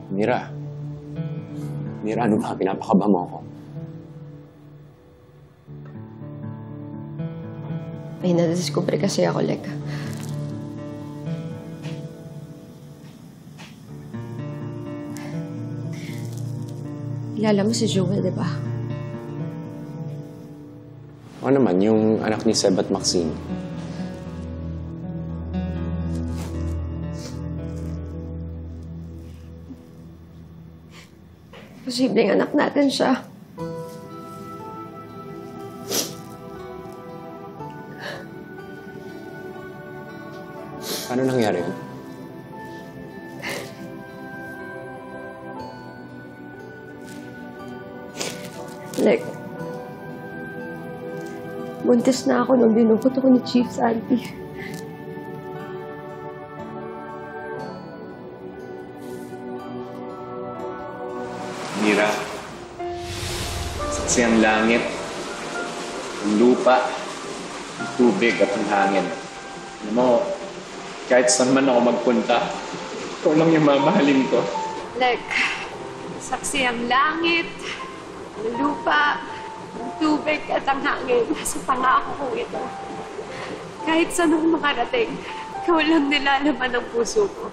Mira. Mira, ano ba? Pinapakaba mo ako. May nadiscover kasi ako, Lek. Kilala mo si Joel, di ba? O naman, yung anak ni Seb at Maxine. Posibleng anak natin siya. Paano nangyari yun? Lek, buntis na ako nung binukot ako ni Chief Santi. Mira, saksi ang langit, ang lupa, ang tubig at ang hangin. Alam mo, kahit saan man ako magpunta, ikaw lang yung mamahalin ko. Lek, saksi ang langit, ang lupa, ang tubig at ang hangin sa pangako ko ito. Kahit saan ako makarating, ikaw lang nilalaman ng puso ko.